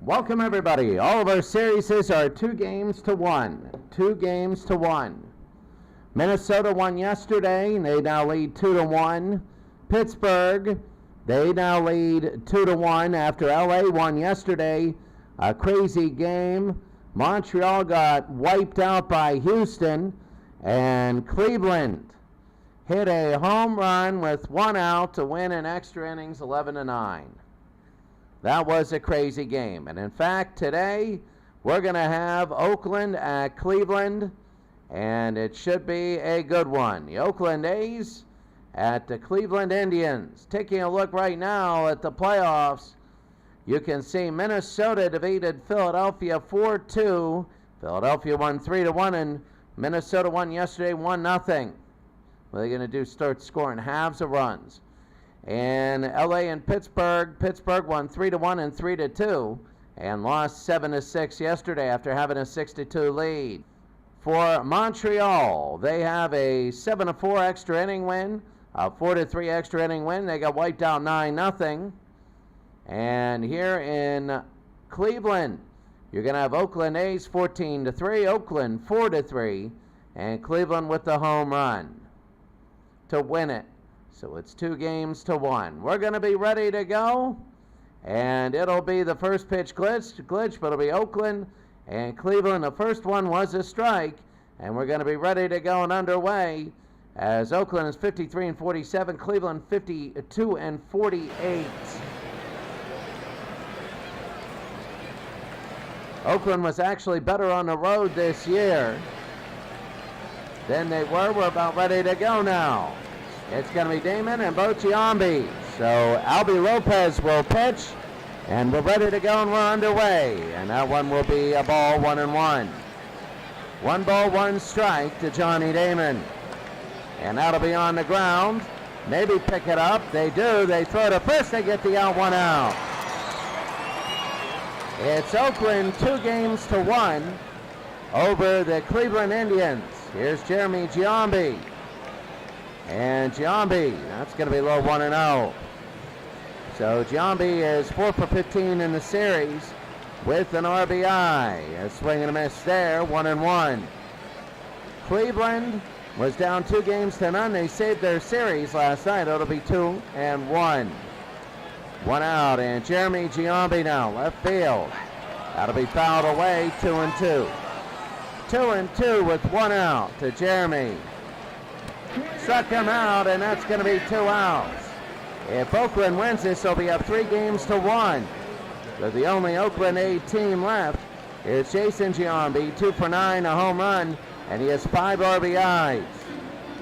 Welcome everybody. All of our series are 2 games to 1. 2 games to 1. Minnesota won yesterday. They now lead 2-1. Pittsburgh, they now lead 2-1 after LA won yesterday. A crazy game. Montreal got wiped out by Houston, and Cleveland hit a home run with 1 out to win in extra innings 11-9. That was a crazy game. And in fact, today we're going to have Oakland at Cleveland, and it should be a good one. The Oakland A's at the Cleveland Indians. Taking a look right now at the playoffs, you can see Minnesota defeated Philadelphia 4-2. Philadelphia won 3-1, and Minnesota won yesterday 1-0. What are they going to do? Start scoring halves of runs. And LA and Pittsburgh won 3-1 and 3-2, and lost 7-6 yesterday after having a 6-2 lead. For Montreal, they have a 7-4 extra inning win, a 4-3 extra inning win. They got wiped out 9-0. And here in Cleveland, you're going to have Oakland A's 14-3, Oakland 4-3, and Cleveland with the home run to win it. So it's 2 games to 1. We're going to be ready to go, and it'll be the first pitch glitch, but it'll be Oakland and Cleveland. The first one was a strike, and we're going to be ready to go and underway as Oakland is 53-47, Cleveland 52-48. Oakland was actually better on the road this year than they were. We're about ready to go now. It's going to be Damon and Bocciambi. So Albie Lopez will pitch, and we're ready to go and we're underway. And that one will be a ball, 1-1. 1 ball, 1 strike to Johnny Damon. And that'll be on the ground. Maybe pick it up. They do. They throw to first. They get the out, 1 out. It's Oakland 2 games to 1 over the Cleveland Indians. Here's Jeremy Giambi. And Giambi, that's going to be low, 1-0. So Giambi is 4 for 15 in the series with an RBI. A swing and a miss there, 1-1. Cleveland was down 2 games to none. They saved their series last night. It'll be 2-1. 1 out, and Jeremy Giambi now, left field. That'll be fouled away, 2-2. 2-2 with 1 out to Jeremy. Struck him out, and that's going to be 2 outs. If Oakland wins this, they'll be up 3 games to 1. But the only Oakland A team left is Jason Giambi, 2 for 9, a home run, and he has 5 RBIs.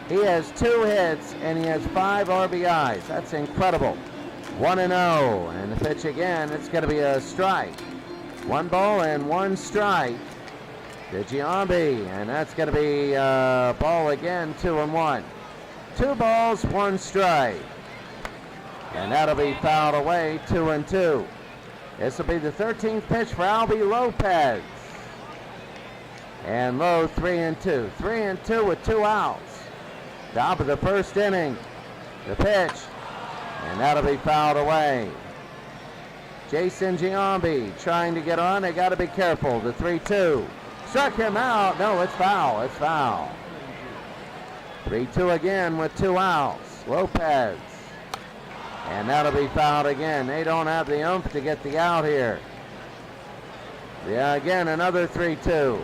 He has 2 hits, and he has 5 RBIs. That's incredible. 1-0, and the pitch again, it's going to be a strike. 1 ball and 1 strike to Giambi, and that's going to be a ball again, 2-1. 2 balls, 1 strike. And that'll be fouled away, 2-2. This will be the 13th pitch for Albie Lopez. And low, 3-2. 3-2 with 2 outs. Top of the first inning. The pitch. And that'll be fouled away. Jason Giambi trying to get on. They got to be careful. The 3-2. Struck him out. No, it's foul. It's foul. 3-2 again with 2 outs. Lopez. And that'll be fouled again. They don't have the oomph to get the out here. Yeah, again, another 3-2.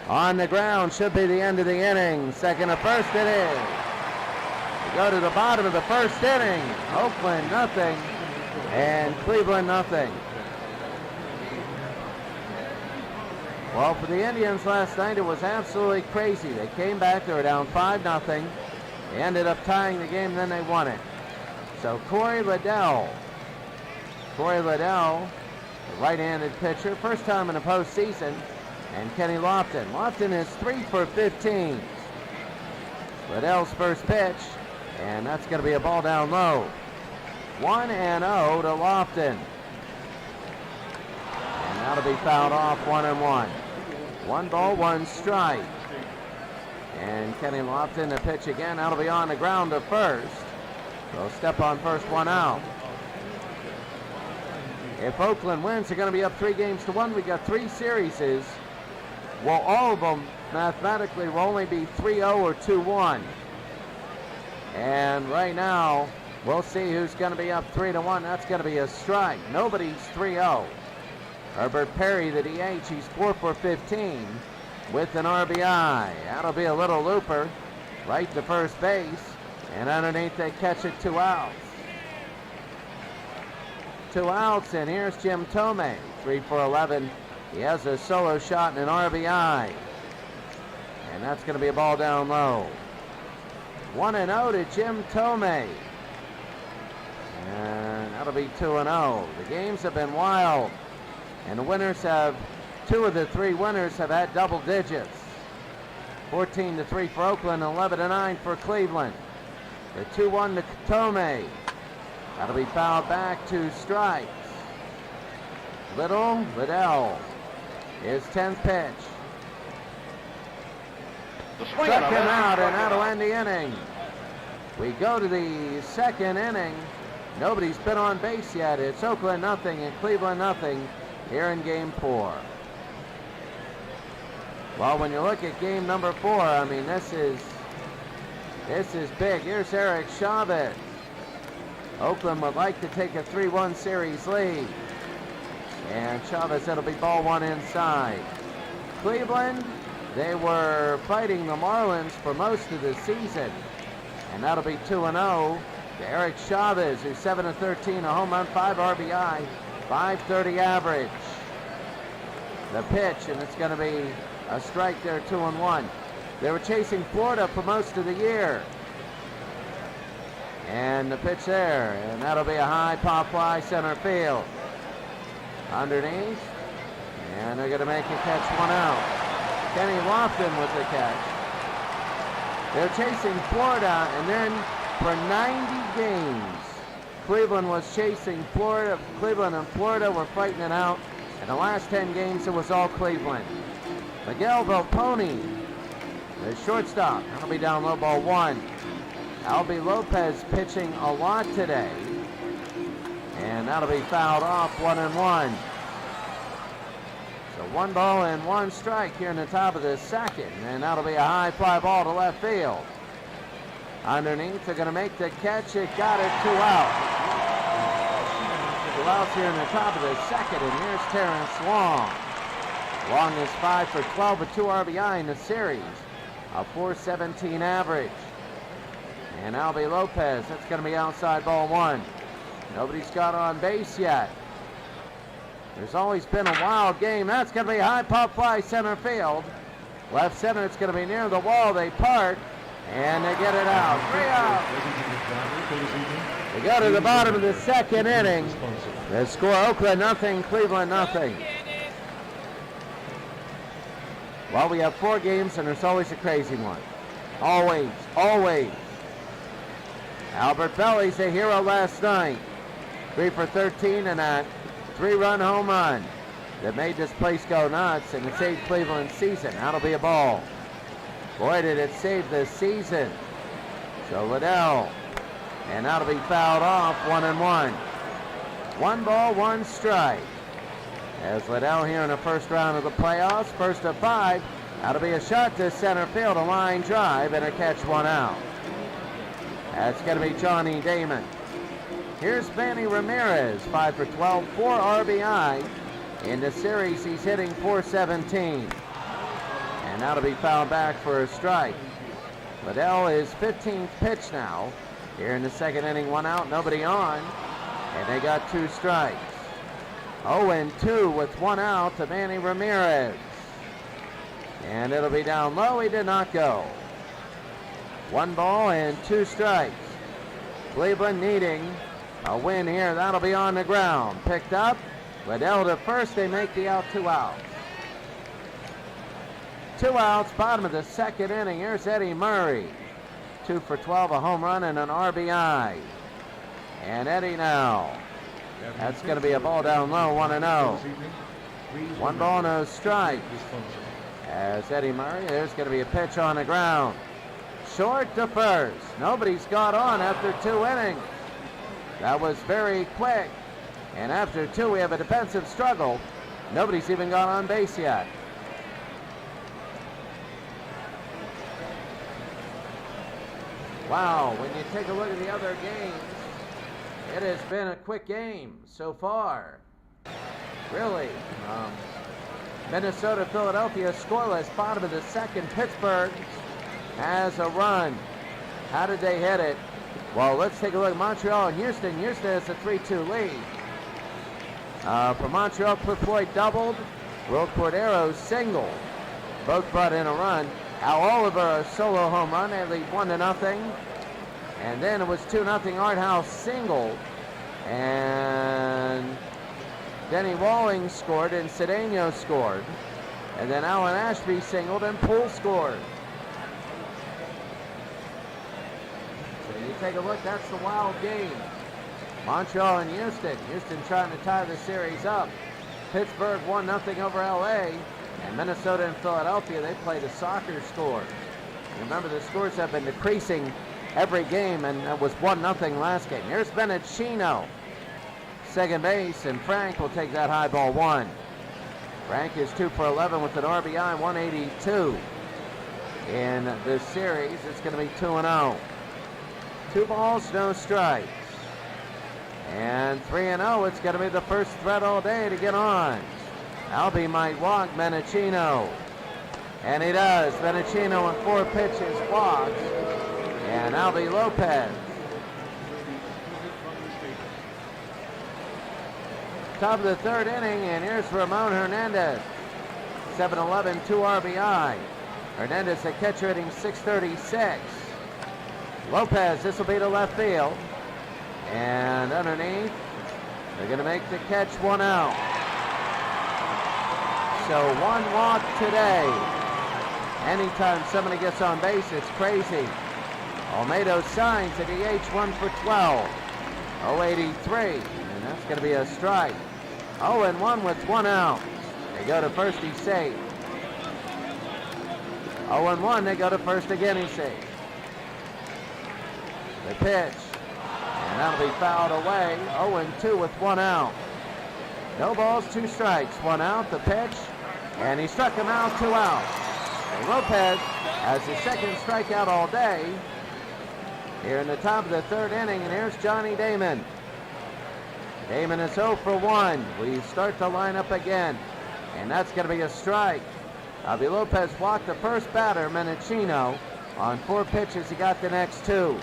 On the ground, should be the end of the inning. Second to first it is. We go to the bottom of the first inning. Oakland, nothing. And Cleveland, nothing. Well, for the Indians last night, it was absolutely crazy. They came back, they were down 5-0. They ended up tying the game, then they won it. So Corey Liddell, the right-handed pitcher, first time in the postseason, and Kenny Lofton. Lofton is 3 for 15. Liddell's first pitch, and that's going to be a ball down low. 1-0 to Lofton. And that'll be fouled off, 1-1. 1 ball, 1 strike. And Kenny Lofton to pitch again. That'll be on the ground to first. So step on first, 1 out. If Oakland wins, they're going to be up 3-1. We got 3 series. Well, all of them mathematically will only be 3-0 or 2-1. And right now, we'll see who's going to be up 3-1. That's going to be a strike. Nobody's 3-0. Herbert Perry, the DH, he's 4 for 15 with an RBI. That'll be a little looper right to first base. And underneath, they catch it, 2 outs. 2 outs, and here's Jim Tomei, 3 for 11. He has a solo shot and an RBI. And that's going to be a ball down low. 1-0 to Jim Tomei. And that'll be 2-0. The games have been wild. And the winners have, 2 of the 3 winners have had double digits. 14-3 for Oakland, 11-9 for Cleveland. The 2-1 to Tomei. That'll be fouled back, 2 strikes. Liddell, his 10th pitch. Struck him out, and that'll end the inning. We go to the 2nd inning. Nobody's been on base yet. It's Oakland nothing and Cleveland nothing here in game 4. Well, when you look at game number 4, I mean, this is big. Here's Eric Chavez. Oakland would like to take a 3-1 series lead. And Chavez, it'll be ball 1 inside. Cleveland, they were fighting the Marlins for most of the season. And that'll be 2-0 to Eric Chavez, who's 7-13, a home run, 5 RBI, 530 average. The pitch, and it's going to be a strike there, 2-1. They were chasing Florida for most of the year. And the pitch there, and that'll be a high pop fly center field. Underneath, and they're going to make a catch, 1 out. Kenny Lofton with the catch. They're chasing Florida, and then for 90 games, Cleveland was chasing Florida. Cleveland and Florida were fighting it out. In the last 10 games, it was all Cleveland. Miguel Volponi, the shortstop. That'll be down low, ball 1. Albie Lopez pitching a lot today. And that'll be fouled off, 1-1. So 1 ball and 1 strike here in the top of the 2nd. And that'll be a high fly ball to left field. Underneath, they're going to make the catch. It got it, 2 out. 2 outs here in the top of the 2nd. And here's Terrence Long. Long is 5 for 12 with 2 RBI in the series. A 417 average. And Albie Lopez, that's going to be outside, ball 1. Nobody's got on base yet. There's always been a wild game. That's going to be a high pop fly center field. Left center, it's going to be near the wall. They part, and they get it out. 3 out. They go to the bottom of the 2nd inning. They score Oakland nothing, Cleveland nothing. Well, we have 4 games, and there's always a crazy one. Always, always. Albert Belly's a hero last night. 3 for 13 and a 3-run home run that made this place go nuts, and it saved Cleveland's season. That'll be a ball. Boy, did it save the season. So Liddell, and that'll be fouled off, 1-1. 1 ball, 1 strike. As Liddell here in the first round of the playoffs, first of 5, that'll be a shot to center field, a line drive, and a catch, 1 out. That's going to be Johnny Damon. Here's Manny Ramirez, 5 for 12, 4 RBI. In the series, he's hitting .417. And that'll be fouled back for a strike. Liddell is 15th pitch now. Here in the 2nd inning, 1 out, nobody on. And they got 2 strikes. 0-2 with 1 out to Manny Ramirez. And it'll be down low, he did not go. 1 ball and 2 strikes. Cleveland needing a win here. That'll be on the ground. Picked up. Liddell to first. They make the out, 2 outs. 2 outs, bottom of the 2nd inning. Here's Eddie Murray. 2 for 12, a home run and an RBI. And Eddie now. That's going to be a ball down low, 1-0. 1 ball, no strike. As Eddie Murray, there's going to be a pitch on the ground. Short to first. Nobody's got on after 2 innings. That was very quick. And after 2, we have a defensive struggle. Nobody's even gone on base yet. Wow, when you take a look at the other games, it has been a quick game so far. Really. Minnesota, Philadelphia scoreless, bottom of the second. Pittsburgh has a run. How did they hit it? Well, let's take a look at Montreal and Houston. Houston has a 3-2 lead. For Montreal, Cliff Floyd doubled. Will Cordero singled. Both brought in a run. Al Oliver, a solo home run. They lead 1-0. And then it was 2-0. Art House singled. And Denny Walling scored and Cedeno scored. And then Alan Ashby singled and Poole scored. So you take a look, that's the wild game. Montreal and Houston. Houston trying to tie the series up. Pittsburgh 1-0 over LA. And Minnesota and Philadelphia, they played a soccer score. And remember, the scores have been decreasing every game, and it was 1-0 last game. Here's Benachino, second base, and Frank will take that high ball 1. Frank is 2 for 11 with an RBI, 182 in this series. It's going to be 2-0. 2 balls, no strikes. And 3-0, it's going to be the first threat all day to get on. Albie might walk Benachino. And he does. Benachino on 4 pitches walks. And Albie Lopez. Top of the 3rd inning, and here's Ramon Hernandez. 7-11, 2 RBI. Hernandez, the catcher, hitting .636. Lopez, this will be to left field. And underneath, they're going to make the catch, 1 out. So 1 walk today. Anytime somebody gets on base, it's crazy. Olmedo signs at DH, 1 for 12. 083, and that's going to be a strike. 0-1 with 1 out. They go to first, he's safe. 0-1, they go to first again, he's safe. The pitch, and that'll be fouled away. 0-2 with 1 out. No balls, 2 strikes, 1 out. The pitch, and he struck him out, 2 out. And Lopez has his 2nd strikeout all day here in the top of the 3rd inning, and here's Johnny Damon. Damon is 0 for 1. We start the lineup again, and that's going to be a strike. Albie Lopez walked the first batter, Menachino. On 4 pitches, he got the next 2.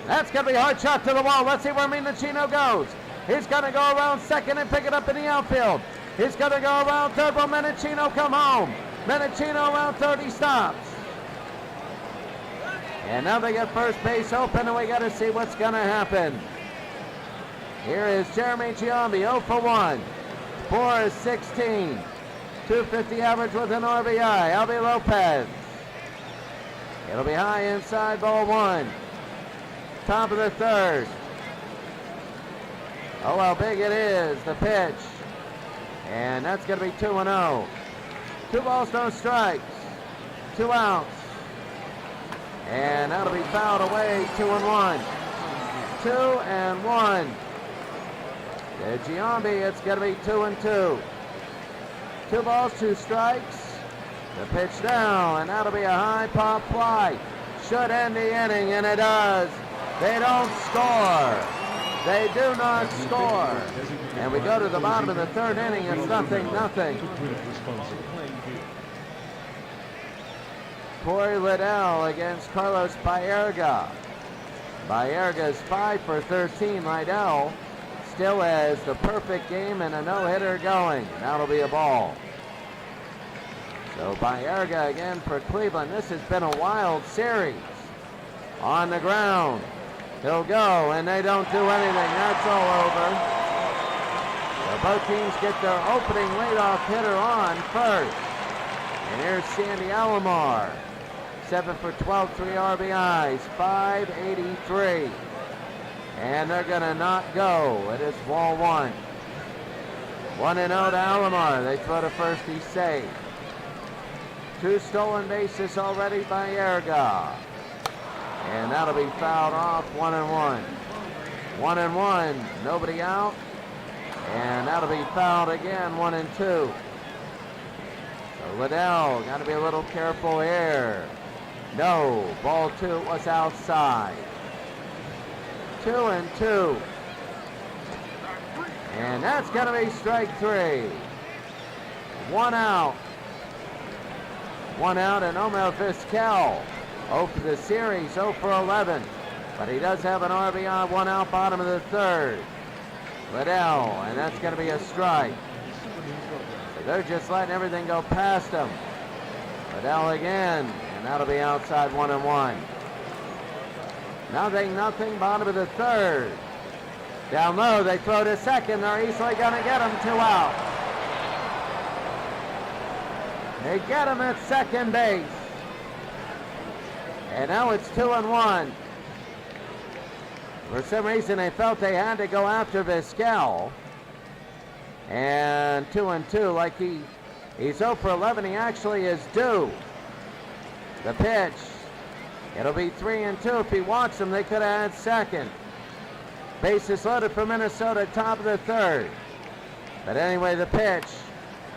That's going to be a hard shot to the wall. Let's see where Menachino goes. He's going to go around second and pick it up in the outfield. He's going to go around third. Will Menachino come home? Menachino around third, he stops. And now they get first base open, and we got to see what's going to happen. Here is Jeremy Giambi, 0 for 1. 4 is 16. 250 average with an RBI. Albie Lopez. It'll be high inside, ball 1. Top of the 3rd. Oh, how big it is, the pitch. And that's going to be 2-0. 2 balls, no strikes. 2 outs. And that'll be fouled away, 2-1. 2-1. To Giambi, it's going to be 2-2. 2 balls, 2 strikes. The pitch down, and that'll be a high pop fly. Should end the inning, and it does. They don't score. They do not score. And we go to the bottom of the 3rd inning. It's 0-0. Corey Liddell against Carlos Baerga. Baerga's 5 for 13. Liddell still has the perfect game and a no-hitter going. And that'll be a ball. So Baerga again for Cleveland. This has been a wild series. On the ground. He'll go, and they don't do anything. That's all over. So both teams get their opening leadoff hitter on first. And here's Sandy Alomar. 7 for 12, 3 RBIs, 583. And they're going to not go. It is ball 1. 1-0 to Alomar. They throw to first, he's safe. 2 stolen bases already by Baerga. And that'll be fouled off, 1-1. 1-1, nobody out. And that'll be fouled again, 1-2. So Liddell got to be a little careful here. No, ball 2 was outside. 2-2. And that's going to be strike 3. 1 out. 1 out, and Omar Vizquel 0 for the series, 0 for 11. But he does have an RBI, 1 out, bottom of the 3rd. Liddell, and that's going to be a strike. So they're just letting everything go past him. Liddell again, and that'll be outside, 1-1. 0-0, bottom of the 3rd. Down low, they throw to second. They're easily going to get him, 2 out. They get him at second base. And now it's 2-1. For some reason, they felt they had to go after Vizquel. And 2-2, like he's 0 for 11. He actually is due. The pitch. It'll be 3-2. If he wants him, they could have had second. Bases loaded for Minnesota, top of the 3rd. But anyway, the pitch.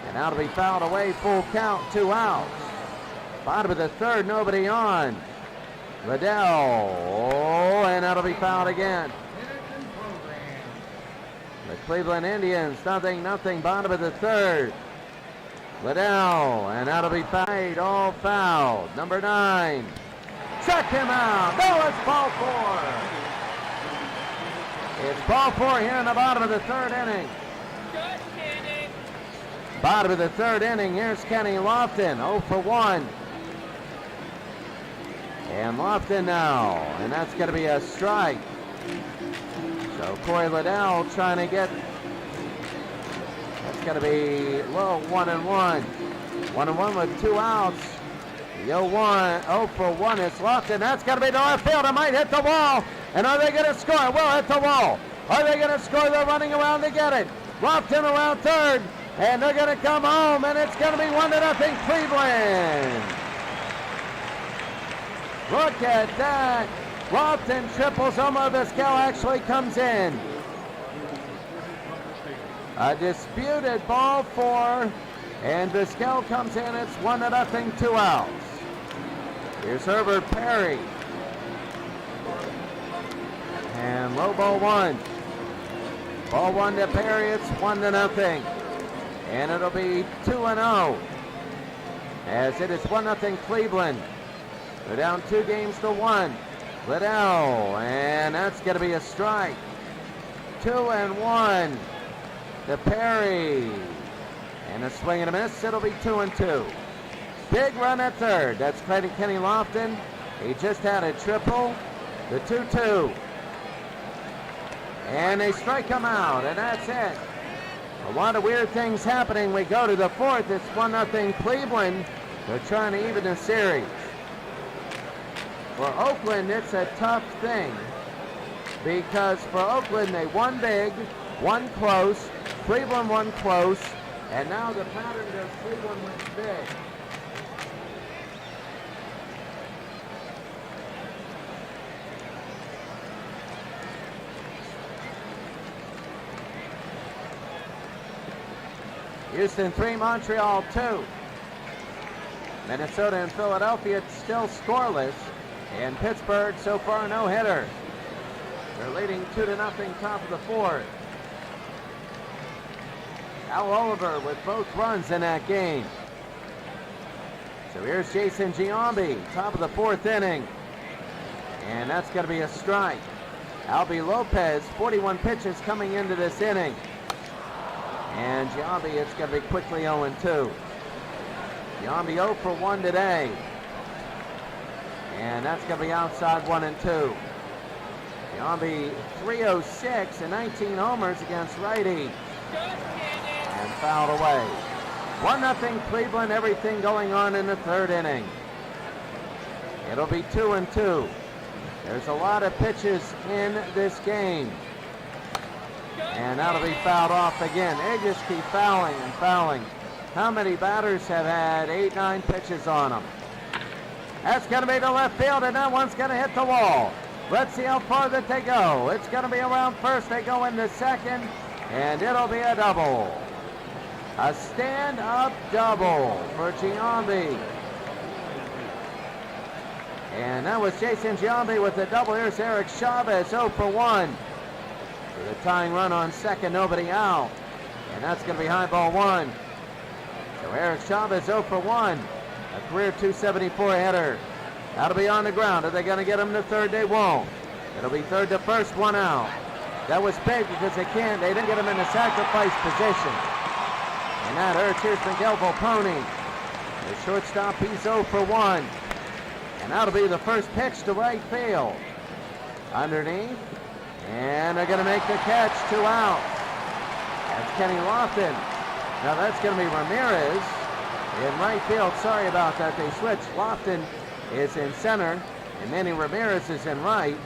And that'll be fouled away, full count, 2 outs. Bottom of the 3rd, nobody on. Liddell, and that'll be fouled again. The Cleveland Indians, 0-0, bottom of the 3rd. Liddell, and that'll be fouled, all fouled. Number 9. Check him out. No, it's ball 4. It's ball 4 here in the bottom of the 3rd inning. Bottom of the 3rd inning, here's Kenny Lofton, 0 for 1. And Lofton now, and that's going to be a strike. So Corey Liddell trying to get, that's going to be low, 1-1. 1-1 with 2 outs. The 0 for 1 is Lofton. That's going to be to left field. It might hit the wall. And are they going to score? It will hit the wall. Are they going to score? They're running around to get it. Lofton around 3rd. And they're going to come home, and it's going to be 1-0 Cleveland. Look at that. Lofton triples. Omar Vizquel actually comes in. A disputed ball 4, and Vizquel comes in. It's 1-0, 2 outs. Here's Herbert Perry. And low ball 1. Ball 1 to Perry. It's 1-0. And it'll be 2-0 as it is 1-0 Cleveland. They're down 2-1. Liddell, and that's going to be a strike. 2-1 to Perry. And a swing and a miss. It'll be 2-2. Big run at 3rd. That's Kenny Lofton. He just had a triple. The 2-2. And they strike him out, and that's it. A lot of weird things happening. We go to the 4th. It's 1-0 Cleveland. They're trying to even the series. For Oakland, it's a tough thing because for Oakland, they won big, won close, Cleveland won close, and now the pattern does Cleveland wins big. Houston 3, Montreal 2. Minnesota and Philadelphia still scoreless. And Pittsburgh so far no hitter. They're leading 2-0 top of the 4th. Al Oliver with both runs in that game. So here's Jason Giambi, top of the 4th inning. And that's going to be a strike. Albie Lopez, 41 pitches coming into this inning. And Giambi, it's going to be quickly 0-2. Giambi 0 for 1 today. And that's going to be outside 1-2. Giambi 306 and 19 homers against righty. And fouled away. 1-0 Cleveland, everything going on in the 3rd inning. It'll be 2-2. There's a lot of pitches in this game. And that'll be fouled off again. They just keep fouling and fouling. How many batters have had 8-9 pitches on them? That's going to be to left field, and that one's going to hit the wall. Let's see how far that they go. It's going to be around first. They go into second, and it'll be a double. A stand-up double for Giambi. And that was Jason Giambi with the double. Here's Eric Chavez, 0 for 1. With a tying run on second, nobody out. And that's going to be high ball 1. So Eric Chavez, 0 for 1. A career 274 hitter. That'll be on the ground. Are they going to get him to third? They won't. It'll be third to first, 1 out. That was big because they didn't get him in the sacrifice position. And that hurts. Here's Miguel Volpone. The shortstop, he's 0 for 1. And that'll be the first pitch to right field. Underneath. And they're going to make the catch, 2 out. That's Kenny Lofton. Now that's going to be Ramirez in right field. Sorry about that. They switched. Lofton is in center, and Manny Ramirez is in right.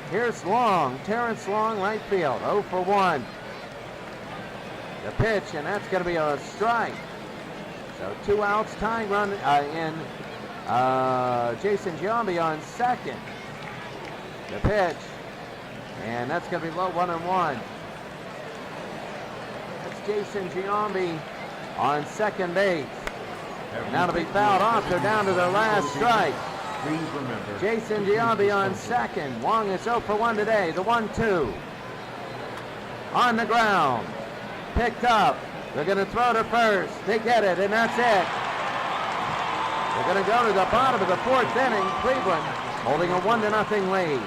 Here's Long, Terrence Long, right field, 0 for 1. The pitch, and that's going to be a strike. So 2 outs, tying run in Jason Giambi on second. The pitch, and that's going to be low, 1-1. That's Jason Giambi on second base. And that'll be fouled off. They're down to their last strike. Please remember. Jason Giambi on second. Wong is 0 for 1 today. The 1-2. On the ground. Picked up. They're going to throw to first. They get it, and that's it. They're going to go to the bottom of the 4th inning. Cleveland holding a 1-0 lead.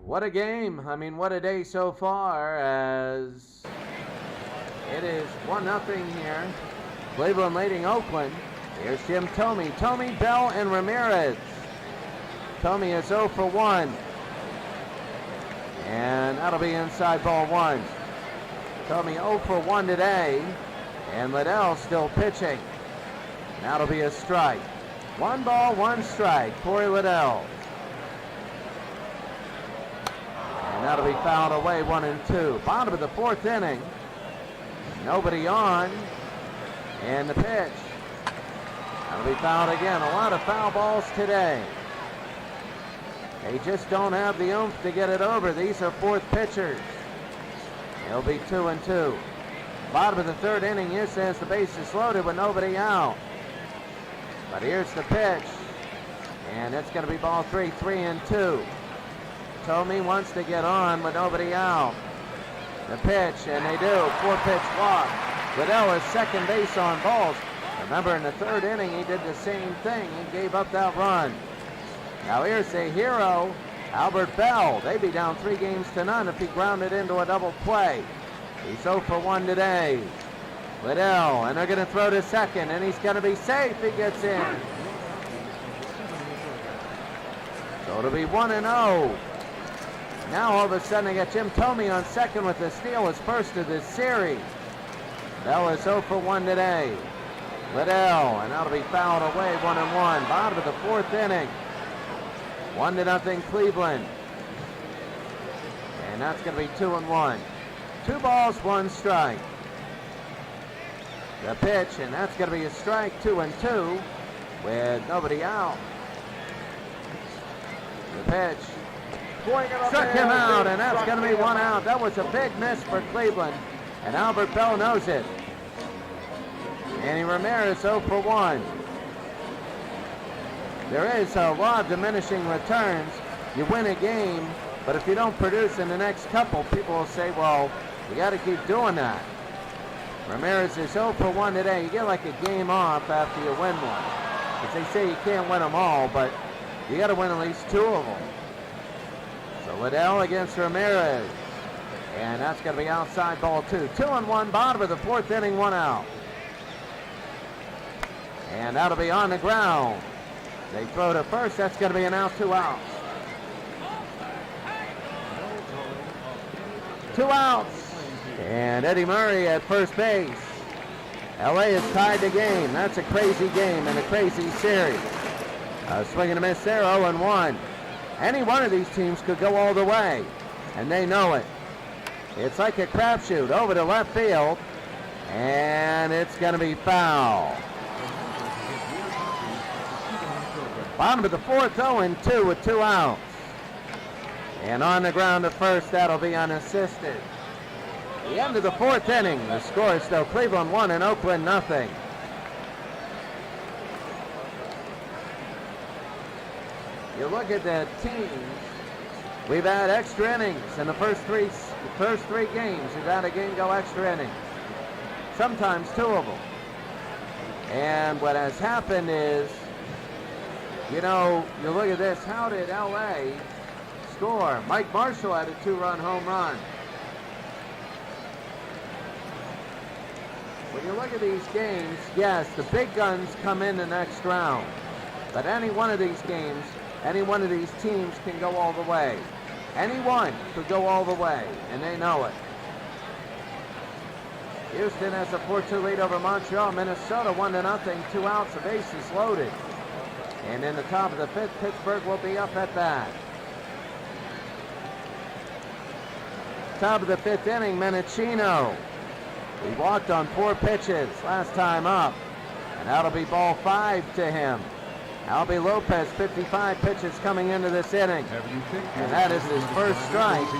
What a game. I mean, what a day so far, as it is 1-0 here. Cleveland leading Oakland. Here's Jim Thome. Thome, Bell, and Ramirez. Thome is 0 for 1. And that'll be inside ball 1. Thome 0 for 1 today. And Liddell still pitching. That'll be a strike. 1 ball, 1 strike. Corey Liddell. And that'll be fouled away, 1-2. Bottom of the 4th inning. Nobody on. And the pitch. That'll be fouled again. A lot of foul balls today. They just don't have the oomph to get it over. These are 4th pitchers. It'll be 2-2. Bottom of the 3rd inning, here says the base is loaded with nobody out. But here's the pitch. And it's going to be ball 3, 3-2. Thome wants to get on with nobody out. The pitch, and they do. 4-pitch walk. Liddell is second base on balls. Remember, in the 3rd inning, he did the same thing. He gave up that run. Now here's a hero, Albert Bell. They'd be down 3-0 if he grounded into a double play. He's 0 for 1 today. Liddell, and they're going to throw to second, and he's going to be safe. He gets in. So it'll be 1-0. Now all of a sudden they got Jim Thome on second with the steal, his first of this series. Bell is 0 for 1 today. Liddell, and that'll be fouled away, 1-1. Bottom of the 4th inning. 1-0 Cleveland. And that's going to be 2-1. 2 balls, 1 strike. The pitch, and that's going to be a strike, 2-2, with nobody out. The pitch. Struck him out, and that's going to be 1 out. That was a big miss for Cleveland, and Albert Bell knows it. Manny Ramirez 0 for 1. There is a law of diminishing returns. You win a game, but if you don't produce in the next couple, people will say, well, you got to keep doing that. Ramirez is 0 for 1 today. You get like a game off after you win one. Because they say you can't win them all, but you got to win at least 2 of them. So Liddell against Ramirez. And that's going to be outside ball 2. 2-1, bottom of the 4th inning, 1 out. And that'll be on the ground. They throw to first. That's going to be an out, 2 outs. 2 outs. And Eddie Murray at first base. LA has tied the game. That's a crazy game and a crazy series. Swing and a miss there, 0-1. Any one of these teams could go all the way, and they know it. It's like a crapshoot over to left field, and it's going to be foul. Bottom of the fourth, 0-2 with 2 outs. And on the ground at first, that'll be unassisted. The end of the fourth inning. The score is still Cleveland 1 and Oakland nothing. You look at the teams. We've had extra innings in the first three games. We've had a game go extra innings. Sometimes 2 of them. And what has happened is, you know, you look at this. How did LA score? Mike Marshall had a 2-run home run. When you look at these games, yes, the big guns come in the next round. But any one of these games, any one of these teams can go all the way. Anyone could go all the way, and they know it. Houston has a 4-2 lead over Montreal. Minnesota 1-0, 2 outs, the bases loaded. And in the top of the 5th, Pittsburgh will be up at bat. Top of the 5th inning, Menachino. He walked on 4 pitches last time up, and that'll be ball 5 to him. Albie Lopez, 55 pitches coming into this inning, and that is his first strike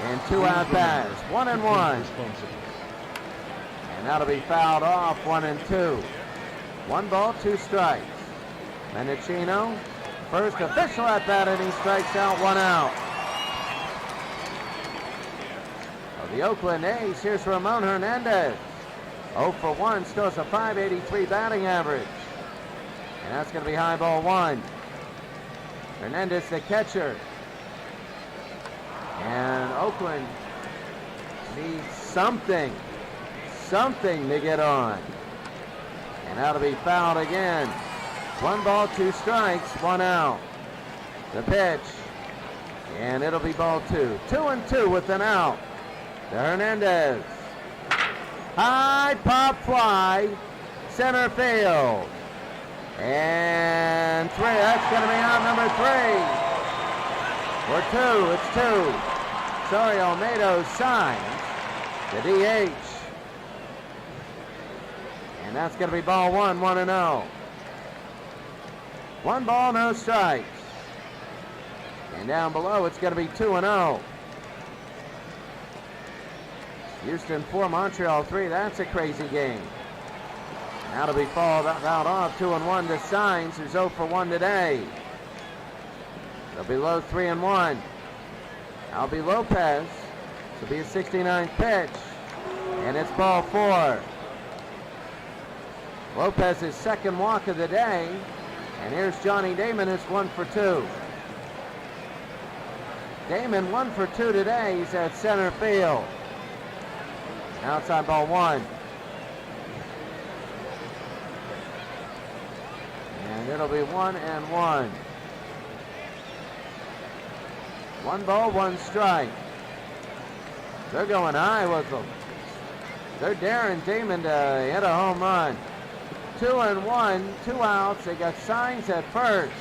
and 2 at-bats, 1-1. And that'll be fouled off, 1-2. 1 ball, 2 strikes. Menachino, first official at-bat, and he strikes out, 1 out. The Oakland A's, here's Ramon Hernandez. 0 for 1, still has a .583 batting average. And that's going to be high ball 1. Hernandez, the catcher. And Oakland needs something to get on. And that'll be fouled again. 1 ball, 2 strikes, 1 out. The pitch. And it'll be ball 2. 2-2 with an out. To Hernandez. High pop fly, center field. And 3, that's going to be out number 3. Or 2, it's 2. Sorry, Olmedo signs the DH. And that's going to be ball 1, 1-0. 1 ball, no strikes. And down below, it's going to be 2-0. Houston 4, Montreal 3. That's a crazy game. Now to be fouled out off, 2-1 to Signs, who's 0 for 1 today. They'll be low 3-1. Albie Lopez. This will be a 69th pitch. And it's ball 4. Lopez's second walk of the day. And here's Johnny Damon, who's 1 for 2. Damon 1 for 2 today. He's at center field. Outside ball 1. And it'll be 1-1. 1 ball, 1 strike. They're going high with them. They're daring Damon to hit a home run. 2-1, 2 outs. They got Signs at first.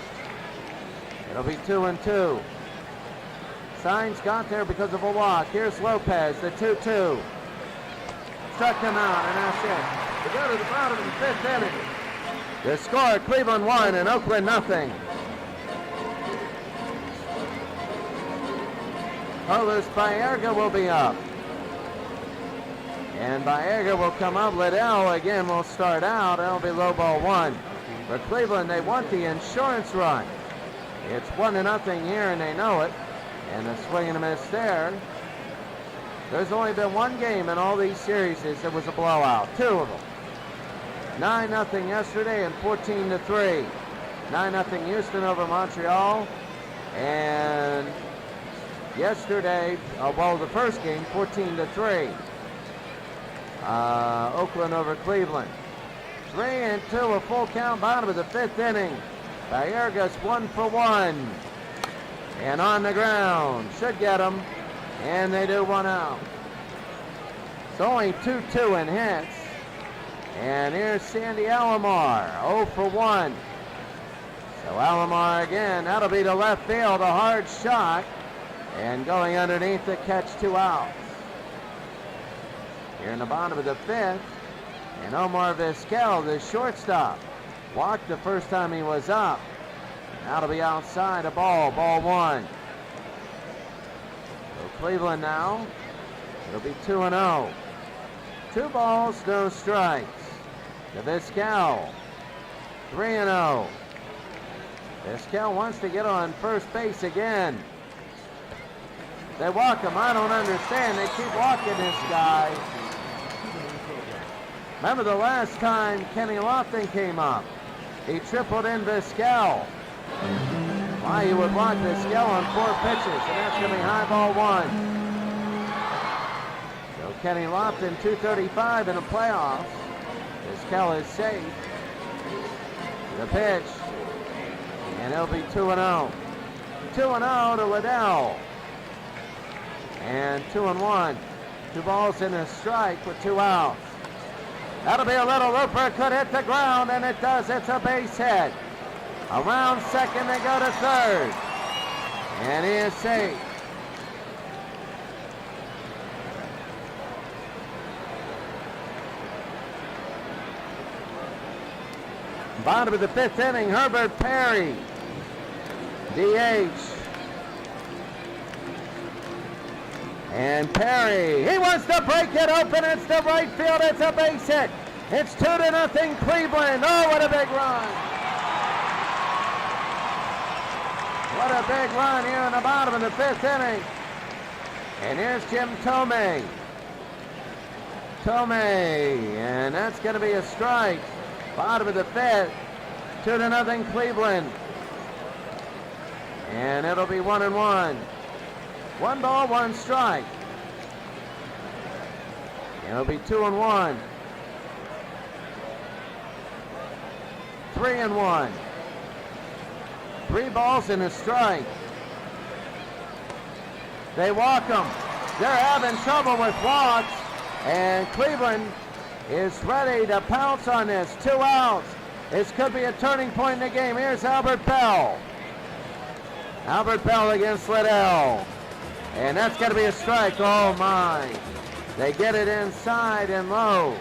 It'll be 2-2. Signs got there because of a walk. Here's Lopez, the 2-2. Struck him out, and that's it. We go to the bottom of the 5th inning. The score, Cleveland 1 and Oakland nothing. Carlos Baerga will be up. And Baerga will come up. Liddell again will start out. It'll be low ball 1. For Cleveland, they want the insurance run. It's 1-0 here, and they know it. And a swing and a miss there. There's only been 1 game in all these series that was a blowout. 2 of them. 9-0 yesterday and 14-3. 9-0 Houston over Montreal. And yesterday, the first game, 14-3. Oakland over Cleveland. 3-2, a full count, bottom of the 5th inning. Baerga's 1 for 1. And on the ground, should get him. And they do 1 out. It's only 2-2 in hits. And here's Sandy Alomar, 0 for 1. So Alomar again, that'll be to left field, a hard shot. And going underneath the catch, 2 outs. Here in the bottom of the 5th. And Omar Vizquel, the shortstop, walked the first time he was up. That'll be outside a ball. Ball one. So Cleveland now. It'll be 2-0. 2 balls, no strikes. To Vizquel. 3-0. Vizquel wants to get on first base again. They walk him. I don't understand. They keep walking this guy. Remember the last time Kenny Lofton came up? He tripled in Vizquel. Why you would walk Vizquel on 4 pitches, and that's going to be high ball 1. So Kenny Lofton, 235 in the playoffs. Vizquel is safe. The pitch, and it'll be 2-0. 2-0 to Liddell. And 2-1. 2 balls and a strike with 2 outs. That'll be a little looper, could hit the ground, and it does. It's a base hit. Around second, they go to third. And he is safe. Bottom of the 5th inning, Herbert Perry, DH. And Perry, he wants to break it open. It's to right field. It's a base hit. It's 2-0 Cleveland. Oh, what a big run. What a big run here in the bottom of the 5th inning. And here's Jim Tomei. And that's going to be a strike. Bottom of the 5th. 2-0 Cleveland. And it'll be 1-1. 1 ball, 1 strike. It'll be 2-1. 3-1. 3 balls and a strike. They walk them. They're having trouble with walks, and Cleveland is ready to pounce on this. 2 outs. This could be a turning point in the game. Here's Albert Bell. Albert Bell against Liddell. And that's going to be a strike. Oh, my. They get it inside and low.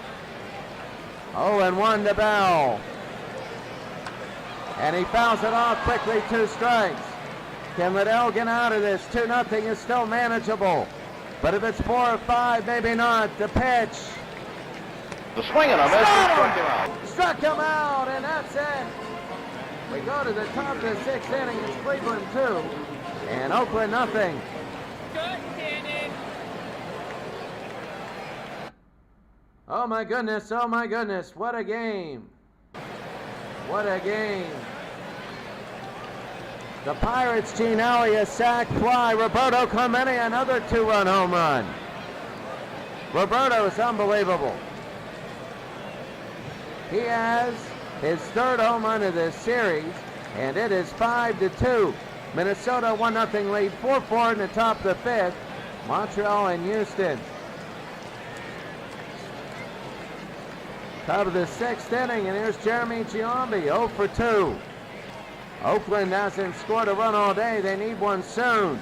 0-1 to Bell. And he fouls it off quickly. 2 strikes. Can Liddell get out of this? 2-0 is still manageable. But if it's 4 or 5, maybe not. The pitch. The swing and a miss. Struck him out. Struck him out, and that's it. We go to the top of the 6th inning. It's Cleveland 2 and Oakland nothing. Oh my goodness, what a game. What a game. The Pirates, Gene Alley, a sac fly. Roberto Clemente, another 2-run home run. Roberto is unbelievable. He has his 3rd home run of this series, and it is 5-2. Minnesota 1-0 lead, 4-4 in the top of the 5th. Montreal and Houston. Top of the 6th inning, and here's Jeremy Giambi, 0 for 2. Oakland hasn't scored a run all day. They need one soon.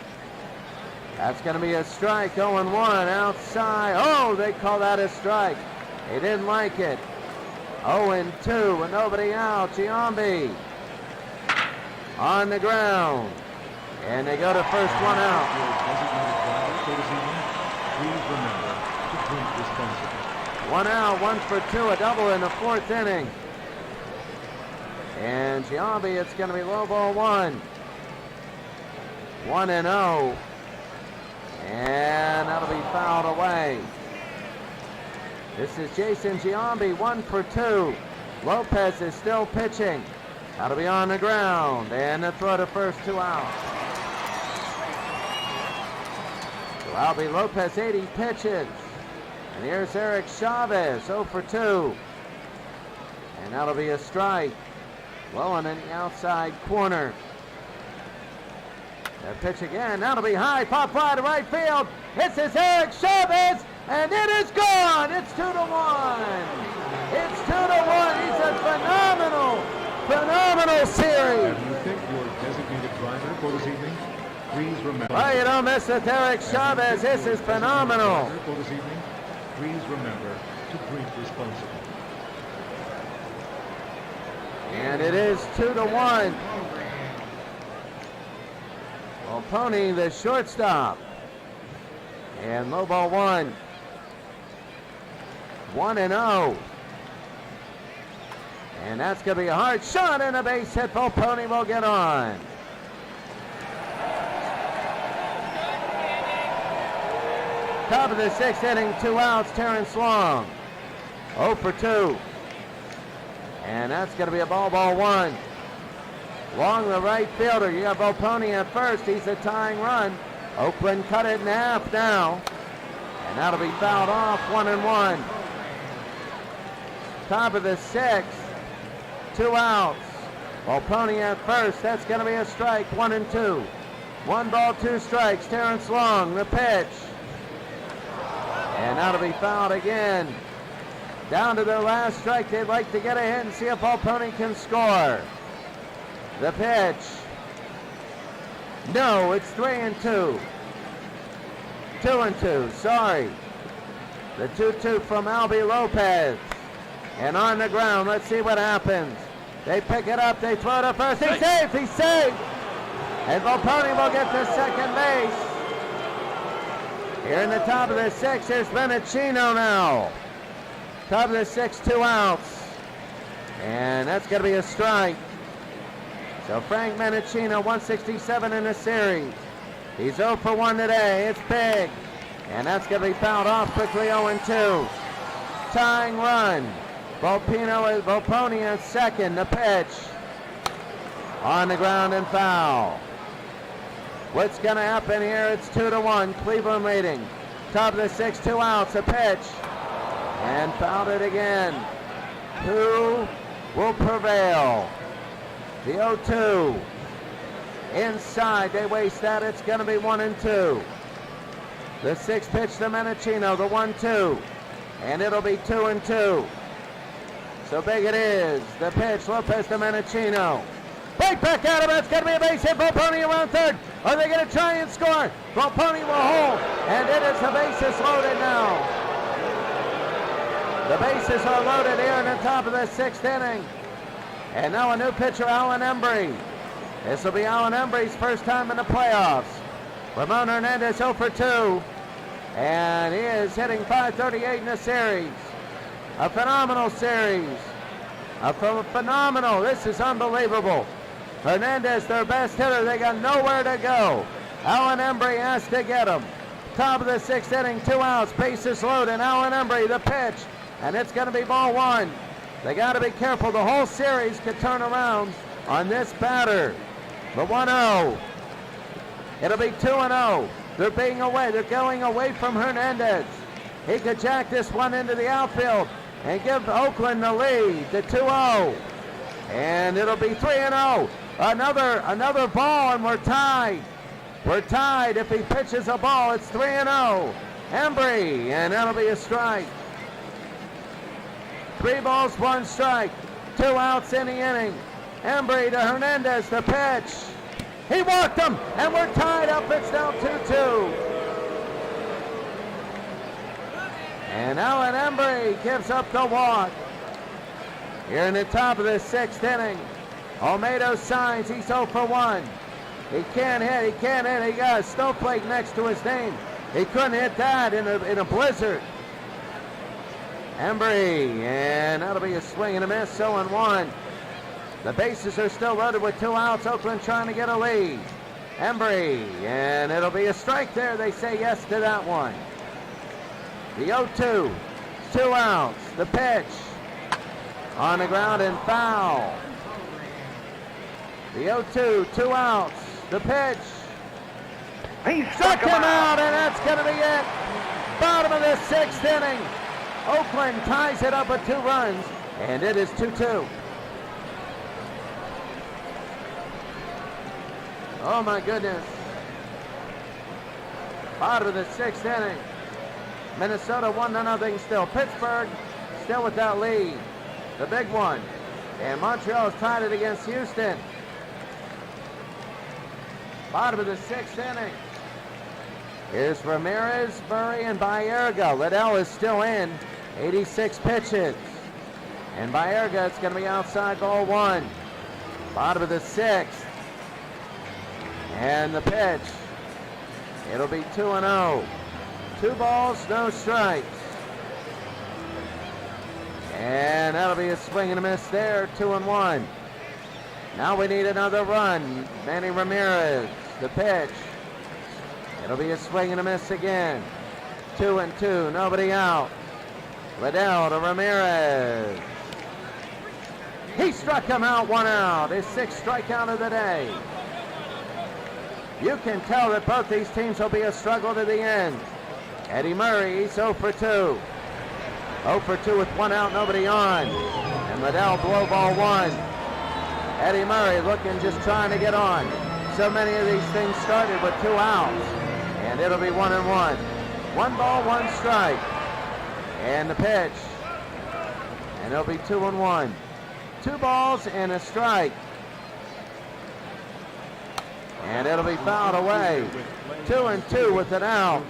That's going to be a strike, 0-1 outside. Oh, they call that a strike. They didn't like it. 0-2 with nobody out. Giambi on the ground. And they go to first, 1 out. Please remember to drink responsibly. 1 out, 1 for 2, a double in the 4th inning. And Giambi, it's going to be low ball 1. 1-0. And that'll be fouled away. This is Jason Giambi, 1 for 2. Lopez is still pitching. That'll be on the ground. And the throw to first, 2 outs. So Albie Lopez, 80 pitches. And here's Eric Chavez, 0 for 2. And that'll be a strike. Low in the outside corner. The pitch again. That'll be high. Pop fly to right field. This is Eric Chavez. And it is gone. It's 2-1. It's 2-1. He's a phenomenal series. If you think your designated driver for this evening, please remember. Well, you don't miss it, Eric Chavez. This is phenomenal. For this evening, please remember to drink responsibly. And it is 2-1. Volpone, the shortstop. And low ball 1. 1-0. And that's going to be a hard shot and a base hit. Volpone will get on. Top of the 6th inning, 2 outs, Terrence Long. 0 for 2. And that's going to be a ball 1. Long the right fielder. You got Volpone at first. He's a tying run. Oakland cut it in half now. And that'll be fouled off, 1-1. Top of the 6th, 2 outs. Volpone at first. That's going to be a strike, 1-2. 1 ball, 2 strikes. Terrence Long, the pitch. And that'll be fouled again. Down to their last strike. They'd like to get ahead and see if Volpone can score. The pitch. No, it's 3-2. 2-2, sorry. The 2-2 from Albie Lopez. And on the ground, let's see what happens. They pick it up, they throw it to first. He's safe, he's safe. And Volpone will get to second base. Here in the top of the 6th, here's Bennetino now. Top of the 6th, 2 outs. And that's going to be a strike. So Frank Bennetino, 167 in the series. He's 0 for 1 today. It's big. And that's going to be fouled off quickly, 0-2. Tying run. Volpone at second. The pitch. On the ground and foul. What's going to happen here? It's 2-1. Cleveland leading. Top of the 6th, 2 outs. A pitch. And fouled it again. Who will prevail? The 0-2. Inside, they waste that. It's going to be 1-2. The 6th pitch to Bennetino, the 1-2. And it'll be 2-2. So big it is. The pitch, Lopez to Bennetino. Right back at him. That's going to be a base hit. Volpone around third. Are they going to try and score? Volpone will hold. And it is the bases loaded now. The bases are loaded here in the top of the 6th inning. And now a new pitcher, Alan Embry. This will be Alan Embry's first time in the playoffs. Ramon Hernandez 0 for 2. And he is hitting .538 in the series. A phenomenal series. Phenomenal. This is unbelievable. Hernandez, their best hitter. They got nowhere to go. Alan Embry has to get him. Top of the 6th inning, 2 outs. Bases loaded. Alan Embry, the pitch. And it's going to be ball 1. They got to be careful. The whole series could turn around on this batter. The 1-0. It'll be 2-0. They're being away. They're going away from Hernandez. He could jack this one into the outfield and give Oakland the lead. The 2-0. And it'll be 3-0. Another ball, and we're tied. We're tied. If he pitches a ball, it's 3-0. Embry, and that'll be a strike. 3 balls, 1 strike. 2 outs in the inning. Embry to Hernandez, the pitch. He walked him, and we're tied up. It's now 2-2. And Alan Embry gives up the walk. Here in the top of the 6th inning. Olmedo signs. He's 0 for 1. He can't hit. He can't hit. He got a snowflake next to his name. He couldn't hit that in a blizzard. Embry, and that'll be a swing and a miss, 0-1. The bases are still loaded with 2 outs. Oakland trying to get a lead. Embry, and it'll be a strike there. They say yes to that one. The 0-2, 2 outs. The pitch on the ground and foul. The 0-2, 2 outs. The pitch. He Struck him out, and that's going to be it. Bottom of the 6th inning. Oakland ties it up with 2 runs, and it is 2-2. Oh my goodness. Bottom of the 6th inning. Minnesota 1-0 still. Pittsburgh still with that lead. The big one. And Montreal's tied it against Houston. Bottom of the 6th inning. Here's Ramirez, Murray, and Baerga. Liddell is still in. 86 pitches. And Baerga, it's going to be outside ball 1. Bottom of the 6th. And the pitch. It'll be 2-0. 2 balls, no strikes. And that'll be a swing and a miss there, 2-1. Now we need another run. Manny Ramirez, the pitch. It'll be a swing and a miss again. 2-2, nobody out. Liddell to Ramirez. He struck him out, 1 out. His 6th strikeout of the day. You can tell that both these teams will be a struggle to the end. Eddie Murray, he's 0 for 2. 0 for 2 with 1 out, nobody on. And Liddell blow ball 1. Eddie Murray looking, just trying to get on. So many of these things started with 2 outs. And it'll be 1-1. 1 ball, 1 strike. And the pitch. And it'll be 2-1. 2 balls and a strike. And it'll be fouled away. 2-2 with an out.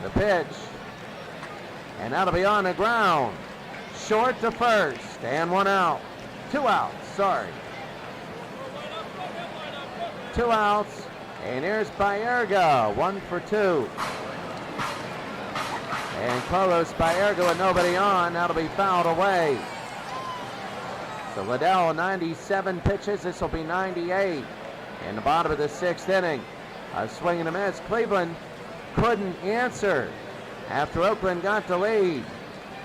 The pitch. And that'll be on the ground. Short to first. And 1 out. 2 outs, sorry. 2 outs. And here's Baerga, 1 for 2. And Carlos Baerga with nobody on. That'll be fouled away. So Liddell, 97 pitches. This will be 98 in the bottom of the 6th inning. A swing and a miss. Cleveland couldn't answer after Oakland got the lead.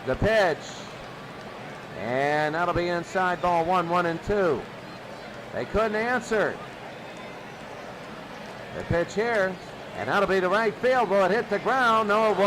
The pitch. And that'll be inside ball 1, 1-2. They couldn't answer. The pitch here. And that'll be the right field. Will it hit the ground? No, it won't.